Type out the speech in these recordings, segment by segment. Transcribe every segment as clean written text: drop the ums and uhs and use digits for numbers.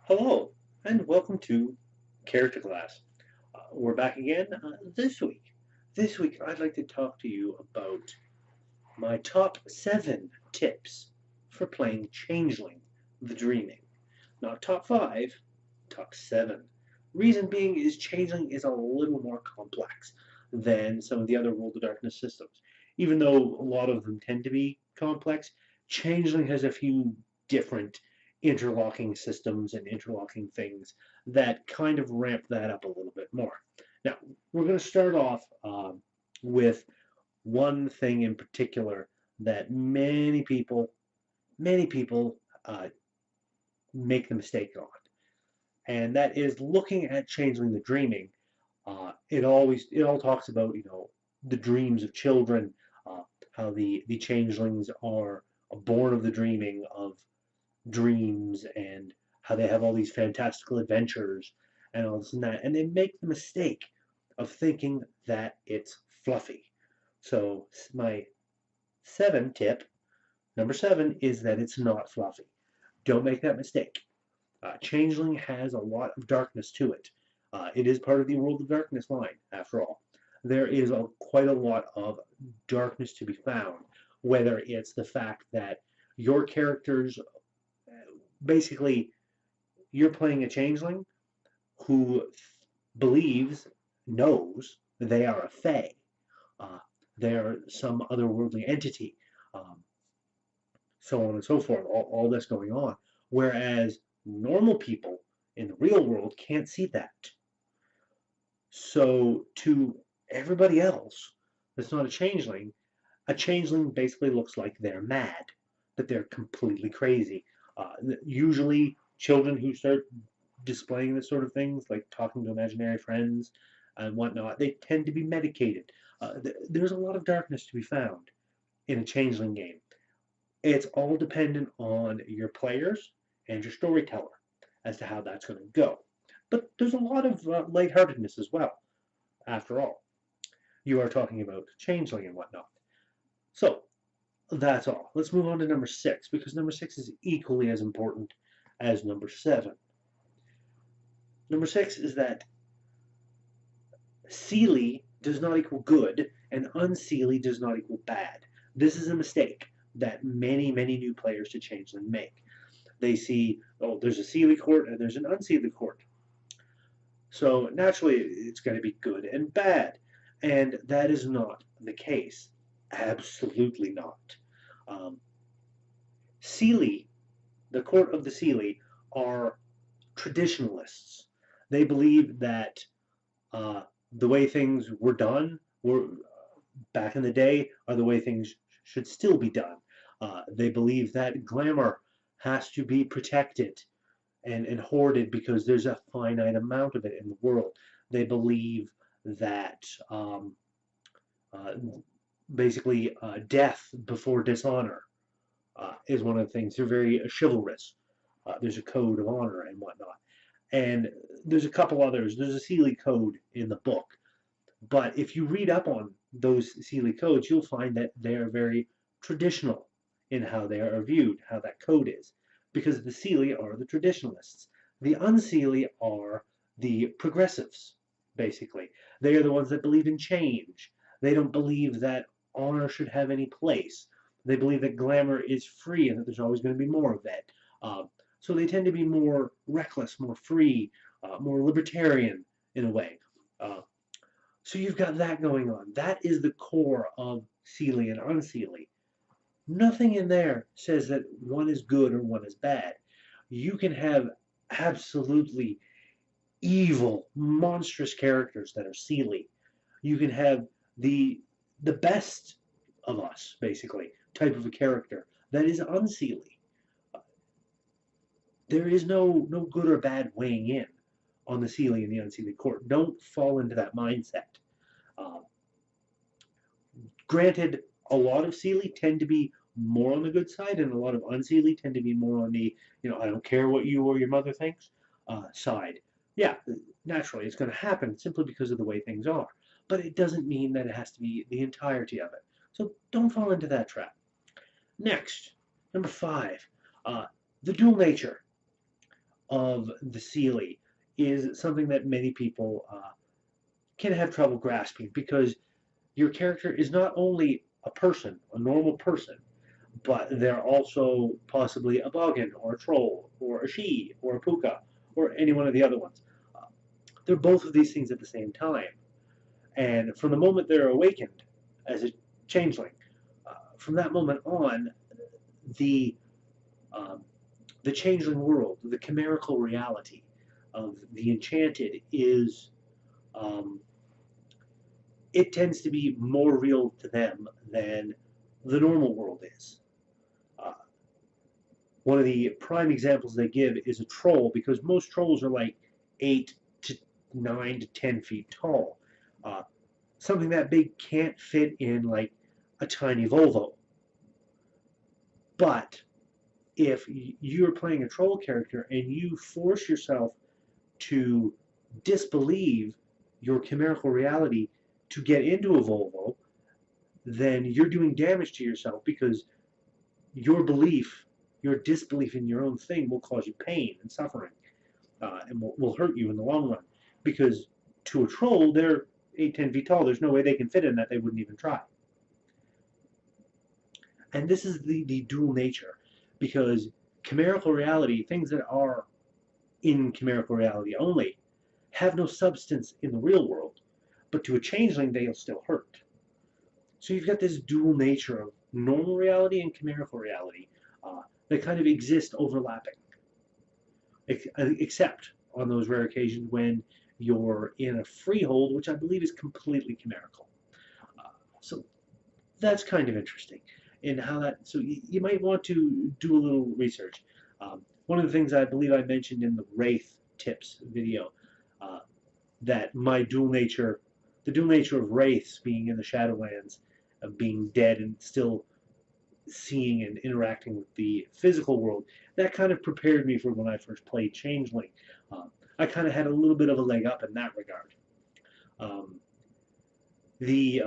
Hello, and welcome to Character Class. We're back again this week. This week, I'd like to talk to you about my top 7 tips for playing Changeling, the Dreaming. Not top 5, top 7. Reason being is Changeling is a little more complex than some of the other World of Darkness systems. Even though a lot of them tend to be complex, Changeling has a few different interlocking systems and interlocking things that kind of ramp that up a little bit more. Now, we're going to start off with one thing in particular that many people make the mistake on, and that is looking at Changeling the Dreaming. It all talks about the dreams of children, uh, how the changelings are born of the dreaming of dreams, and how they have all these fantastical adventures and all this and that, and they make the mistake of thinking that it's fluffy. So my number 7, is that it's not fluffy. Don't make that mistake. Changeling has a lot of darkness to it. It is part of the World of Darkness line, after all. There is quite a lot of darkness to be found, whether it's the fact that your characters, basically, you're playing a changeling who knows they are a fae. Uh, they're some otherworldly entity, um, so on and so forth, all this going on. Whereas normal people in the real world can't see that. So to everybody else that's not a changeling basically looks like they're mad, that they're completely crazy. Usually, children who start displaying this sort of things, like talking to imaginary friends and whatnot, they tend to be medicated. There's a lot of darkness to be found in a changeling game. It's all dependent on your players and your storyteller as to how that's going to go. But there's a lot of lightheartedness as well, after all. You are talking about changeling and whatnot. So that's all. Let's move on to number 6, because number 6 is equally as important as number 7. Number 6 is that Seelie does not equal good, and unseelie does not equal bad. This is a mistake that many new players to Changeling make. They see, oh, there's a Seelie court and there's an unseelie court. So naturally, it's going to be good and bad. And that is not the case. Absolutely not. Um, Seelie, the court of the Seelie, are traditionalists. They believe that uh, the way things were done were back in the day are the way things should still be done. They believe that glamour has to be protected and hoarded because there's a finite amount of it in the world. They believe that uh, basically death before dishonor is one of the things. They're very chivalrous. There's a code of honor and whatnot. And there's a couple others. There's a Seelie code in the book. But if you read up on those Seelie codes, you'll find that they're very traditional in how they are viewed, how that code is. Because the Seelie are the traditionalists. The unseelie are the progressives, basically. They are the ones that believe in change. They don't believe that honor should have any place. They believe that glamour is free and that there's always going to be more of it. So they tend to be more reckless, more free, more libertarian in a way. Uh, so you've got that going on. That is the core of Seelie and unseelie. Nothing in there says that one is good or one is bad. You can have absolutely evil, monstrous characters that are Seelie. You can have the the best of us, basically, type of a character that is unseelie. There is no good or bad weighing in on the Seelie and the unseelie court. Don't fall into that mindset. Um, Granted, a lot of Seelie tend to be more on the good side, and a lot of unseelie tend to be more on the, I don't care what you or your mother thinks side. Yeah, naturally, it's going to happen simply because of the way things are. But it doesn't mean that it has to be the entirety of it. So don't fall into that trap. Next, number 5, uh, the dual nature. of the Seelie is something that many people can have trouble grasping, because your character is not only a person, a normal person, but they're also possibly a boggin or a troll or a she or a puka or any one of the other ones. Uh, they're both of these things at the same time. And from the moment they're awakened as a changeling, from that moment on, the um, the changeling world, the chimerical reality of the enchanted is um, it tends to be more real to them than the normal world is. Uh, One of the prime examples they give is a troll, because most trolls are like 8 to 9 to 10 feet tall. Uh, Something that big can't fit in like a tiny Volvo. But if you're playing a troll character and you force yourself to disbelieve your chimerical reality to get into a Volvo, then you're doing damage to yourself, because your belief, your disbelief in your own thing will cause you pain and suffering, and will hurt you in the long run. Because to a troll, they're 8, 10 feet tall. There's no way they can fit in that. They wouldn't even try. And this is the dual nature, because chimerical reality, things that are in chimerical reality only, have no substance in the real world, but to a changeling, they'll still hurt. So you've got this dual nature of normal reality and chimerical reality that kind of exist overlapping, except on those rare occasions when you're in a freehold, which I believe is completely chimerical. So that's kind of interesting in how that. So you might want to do a little research. One of the things I believe I mentioned in the Wraith tips video, uh, that my dual nature, the dual nature of wraiths being in the Shadowlands, of being dead and still seeing and interacting with the physical world, that kind of prepared me for when I first played Changeling. Um, I kind of had a little bit of a leg up in that regard. Um, the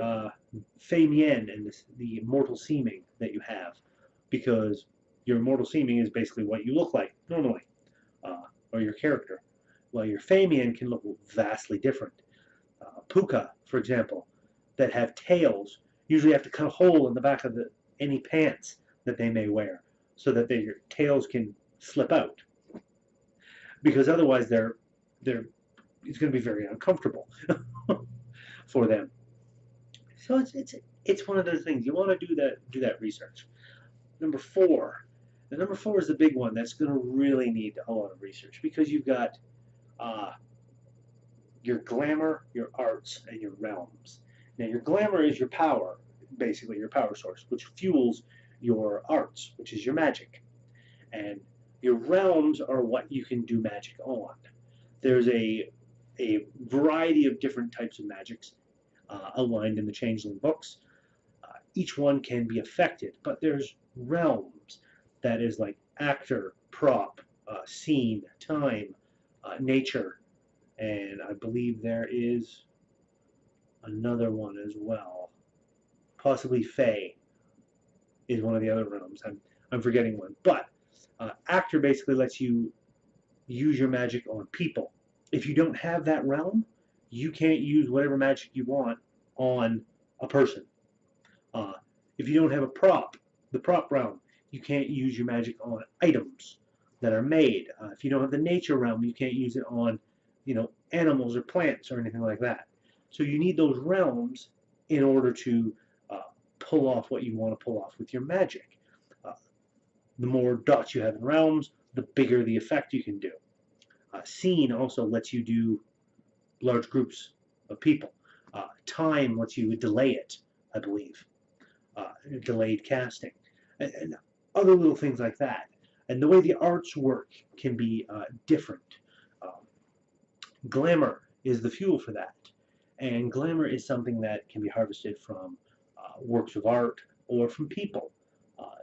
Fei Mien and the mortal seeming that you have, because your mortal seeming is basically what you look like normally, or your character, while your Fei Mien can look vastly different. Puka, for example, that have tails, usually have to cut a hole in the back of any pants that they may wear, so that their tails can slip out, because otherwise they're it's going to be very uncomfortable for them. So it's one of those things you want to do that research. Number four, the number four is the big one that's going to really need a lot of research, because you've got uh, your glamour, your arts, and your realms. Now, your glamour is your power, basically your power source, which fuels your arts, which is your magic. And your realms are what you can do magic on. There's a variety of different types of magics outlined in the Changeling books. Each one can be affected, but there's realms that is like actor, prop, scene, time, nature, and I believe there is another one as well. Possibly Fey is one of the other realms. I'm forgetting one, but actor basically lets you use your magic on people. If you don't have that realm, you can't use whatever magic you want on a person. Uh, if you don't have a prop, the prop realm, you can't use your magic on items that are made. If you don't have the nature realm, you can't use it on, animals or plants or anything like that. So you need those realms in order to uh, pull off what you want to pull off with your magic. Uh, the more dots you have in realms, the bigger the effect you can do. Scene also lets you do large groups of people. Time lets you delay it, I believe. Delayed casting, and other little things like that. And the way the arts work can be different. Um, Glamour is the fuel for that. And glamour is something that can be harvested from works of art or from people.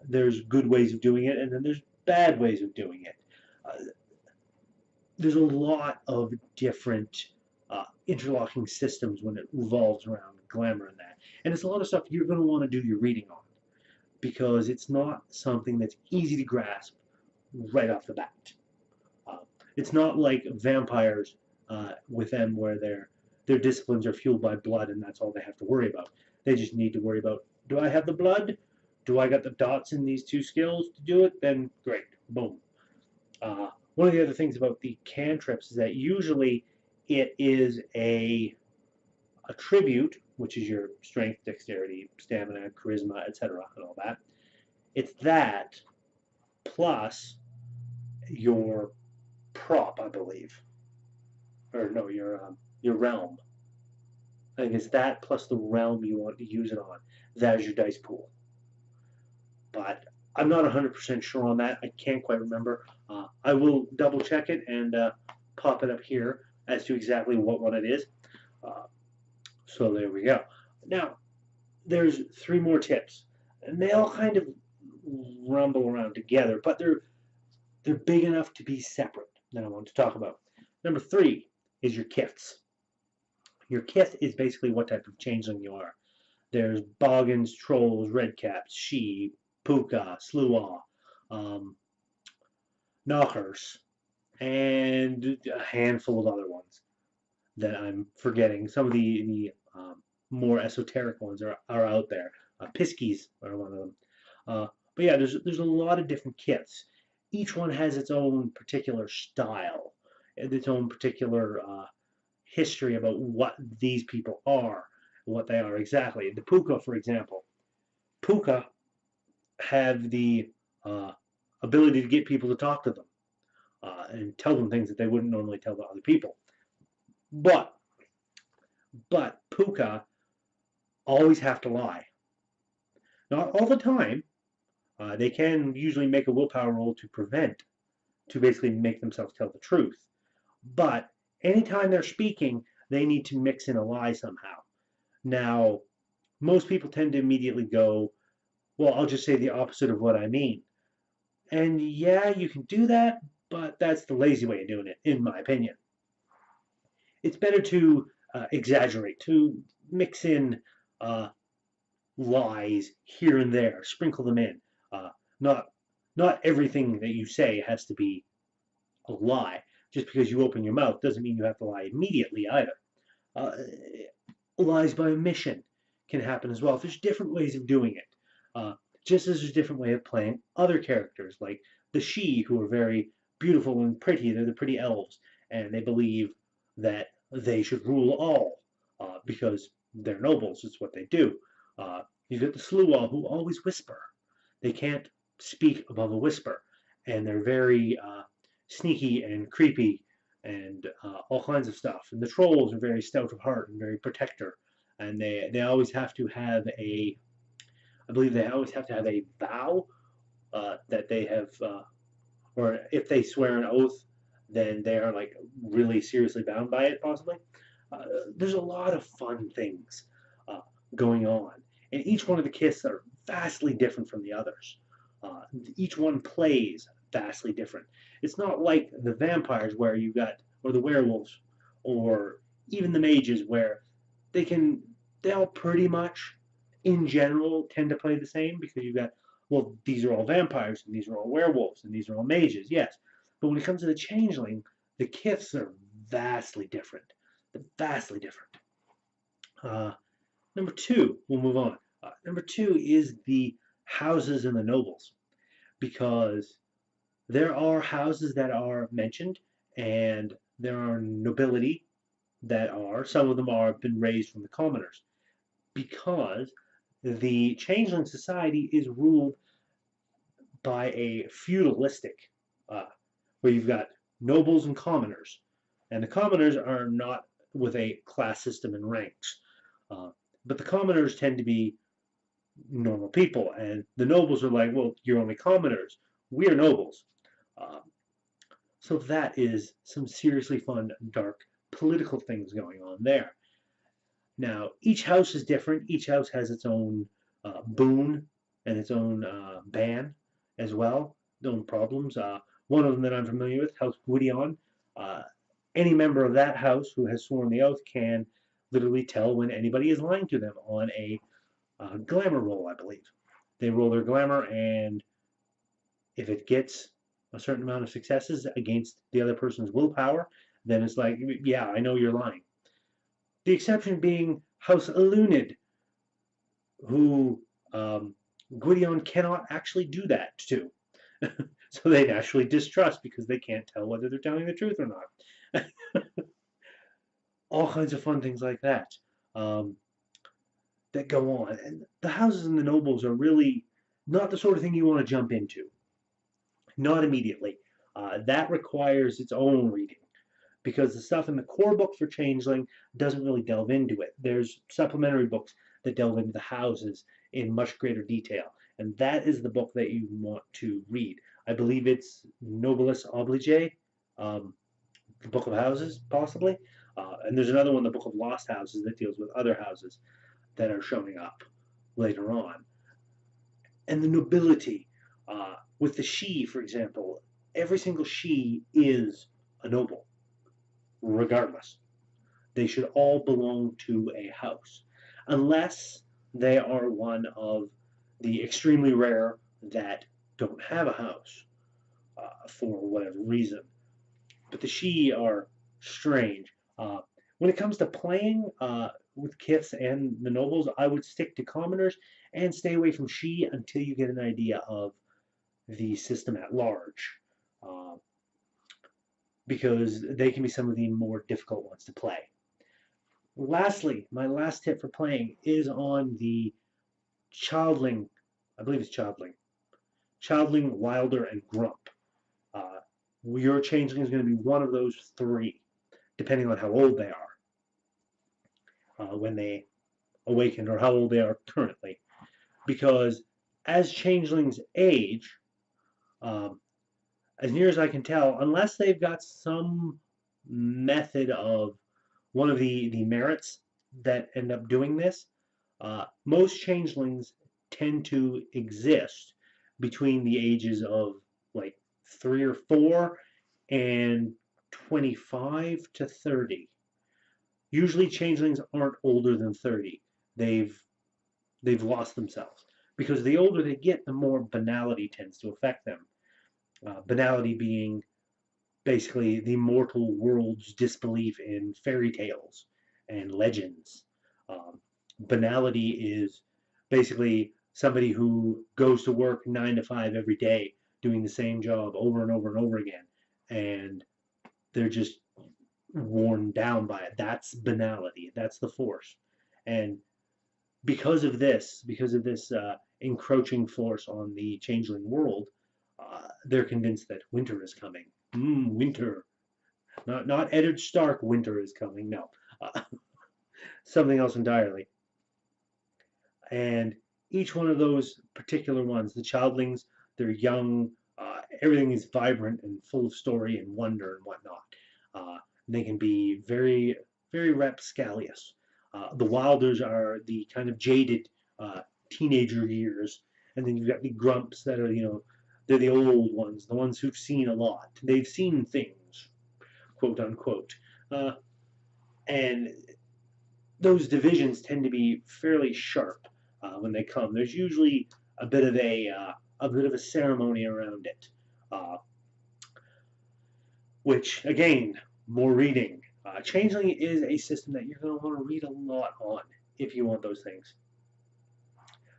There's good ways of doing it, and then there's bad ways of doing it. Uh, there's a lot of different interlocking systems when it revolves around glamour and that. And it's a lot of stuff you're going to want to do your reading on, because it's not something that's easy to grasp right off the bat. Uh, It's not like vampires with them where their disciplines are fueled by blood and that's all they have to worry about. They just need to worry about, do I have the blood? Do I got the dots in these two skills to do it? Then great, boom. One of the other things about the cantrips is that usually it is a tribute, which is your strength, dexterity, stamina, charisma, etc., and all that. It's that plus your prop, I believe, or no, your realm. I think it's that plus the realm you want to use it on. That is your dice pool. But I'm not 100% sure on that. I can't quite remember. I will double check it and pop it up here as to exactly what one it is. So there we go. Now, there's three more tips, and they all kind of rumble around together, but they're big enough to be separate that I want to talk about. Number three is your kiths. Your kith is basically what type of changeling you are. There's boggans, trolls, redcaps, she, puka, sluaw, um, knockers, and a handful of other ones that I'm forgetting. Some of the more esoteric ones are out there. Piskies are one of them. But yeah, there's a lot of different kits. Each one has its own particular style and its own particular history about what these people are, what they are exactly. The puka, for example, puka have the ability to get people to talk to them and tell them things that they wouldn't normally tell to other people. But puka always have to lie. Not all the time. They can usually make a willpower roll to basically make themselves tell the truth. But anytime they're speaking, they need to mix in a lie somehow. Now, most people tend to immediately go, well, I'll just say the opposite of what I mean. And yeah, you can do that, but that's the lazy way of doing it, in my opinion. It's better to exaggerate, to mix in lies here and there, sprinkle them in. Uh, not not everything that you say has to be a lie. Just because you open your mouth doesn't mean you have to lie immediately either. Uh, Lies by omission can happen as well. There's different ways of doing it. Just as there's a different way of playing other characters, like the She, who are very beautiful and pretty. They're the pretty elves, and they believe that they should rule all because they're nobles. It's what they do. You get the Sluaw, who always whisper. They can't speak above a whisper, and they're very sneaky and creepy and all kinds of stuff. And the trolls are very stout of heart and very protector, and they always have to have I believe they always have to have a vow that they have, or if they swear an oath, then they are like really seriously bound by it, possibly. There's a lot of fun things uh, going on, and each one of the kiths are vastly different from the others. Each one plays vastly different. It's not like the vampires where you got, or the werewolves, or even the mages where they all pretty much, in general, tend to play the same because you've got, well, these are all vampires and these are all werewolves and these are all mages, yes. But when it comes to the changeling, the kiths are vastly different. They're vastly different. Uh, Number two, we'll move on. Number two is the houses and the nobles, because there are houses that are mentioned, and there are nobility that are, some of them are been raised from the commoners, because the changeling society is ruled by a feudalistic, uh, where you've got nobles and commoners, and the commoners are not with a class system and ranks, uh, but the commoners tend to be normal people, and the nobles are like, well, you're only commoners. We are nobles. Uh, so that is some seriously fun, dark political things going on there. Now, each house is different. Each house has its own boon and its own ban as well, their own problems. One of them that I'm familiar with, House Gwydion. Uh, any member of that house who has sworn the oath can literally tell when anybody is lying to them on a glamour roll, I believe. They roll their glamour, and if it gets a certain amount of successes against the other person's willpower, then it's like, yeah, I know you're lying. The exception being House Elunid, who Gwydion cannot actually do that to. So they naturally distrust because they can't tell whether they're telling the truth or not. All kinds of fun things like that um, that go on. And the houses and the nobles are really not the sort of thing you want to jump into. Not immediately. That requires its own reading because the stuff in the core book for Changeling doesn't really delve into it. There's supplementary books that delve into the houses in much greater detail, and that is the book that you want to read. I believe it's Nobilis Oblige, um, the Book of Houses, possibly. And there's another one, the Book of Lost Houses, that deals with other houses that are showing up later on. And the nobility, with the Sidhe, for example, every single Sidhe is a noble, regardless. They should all belong to a house, unless they are one of the extremely rare that don't have a house for whatever reason. But the Sidhe are strange. When it comes to playing with kiths and the nobles, I would stick to commoners and stay away from Sidhe until you get an idea of the system at large, uh, because they can be some of the more difficult ones to play. Lastly, my last tip for playing is on the Childling, I believe it's Childling, Wilder, and Grump. Uh, your changeling is going to be one of those three, depending on how old they are when they awakened or how old they are currently. Because as changelings age, um, as near as I can tell, unless they've got some method of one of the merits that end up doing this, most changelings tend to exist between the ages of like 3 or 4 and 25 to 30. Usually changelings aren't older than 30. They've they've lost themselves because the older they get, the more banality tends to affect them. Banality being basically the mortal world's disbelief in fairy tales and legends. Um, Banality is basically somebody who goes to work 9 to 5 every day, doing the same job over and over and over again, and they're just worn down by it. That's banality. That's the force. And because of this encroaching force on the changeling world, they're convinced that winter is coming. Winter. Not Eddard Stark winter is coming, no. Uh, Something else entirely. And each one of those particular ones, the childlings, they're young, everything is vibrant and full of story and wonder and whatnot. They can be very, very rapscallious. The Wilders are the kind of jaded teenager years, and then you've got the Grumps that are, they're the old ones, the ones who've seen a lot. They've seen things, quote unquote. Uh, and those divisions tend to be fairly sharp when they come. There's usually a bit of a ceremony around it, uh, which again, more reading. Changeling is a system that you're going to want to read a lot on if you want those things.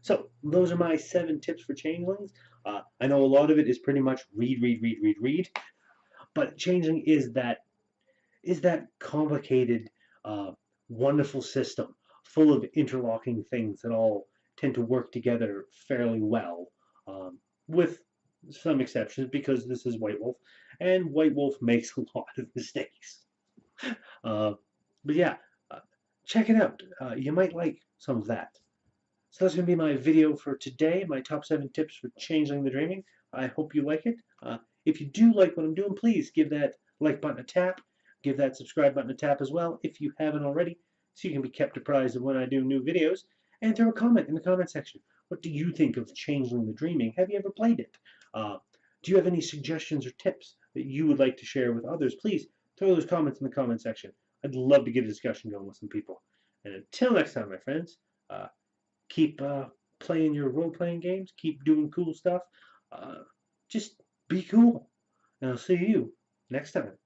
So those are my 7 tips for changelings. I know a lot of it is pretty much read, read, read, read, read, but changeling is that complicated, wonderful system full of interlocking things that all tend to work together fairly well, with some exceptions because this is White Wolf, and White Wolf makes a lot of mistakes. Uh, but yeah, uh, check it out. You might like some of that. So that's going to be my video for today, my top 7 tips for Changeling the Dreaming. I hope you like it. If you do like what I'm doing, please give that like button a tap. Give that subscribe button a tap as well if you haven't already, so you can be kept apprised of when I do new videos. And throw a comment in the comment section. What do you think of Changeling the Dreaming? Have you ever played it? Do you have any suggestions or tips that you would like to share with others? Please throw those comments in the comment section. I'd love to get a discussion going with some people. And until next time, my friends, keep playing your role-playing games. Keep doing cool stuff. Just be cool. and I'll see you next time.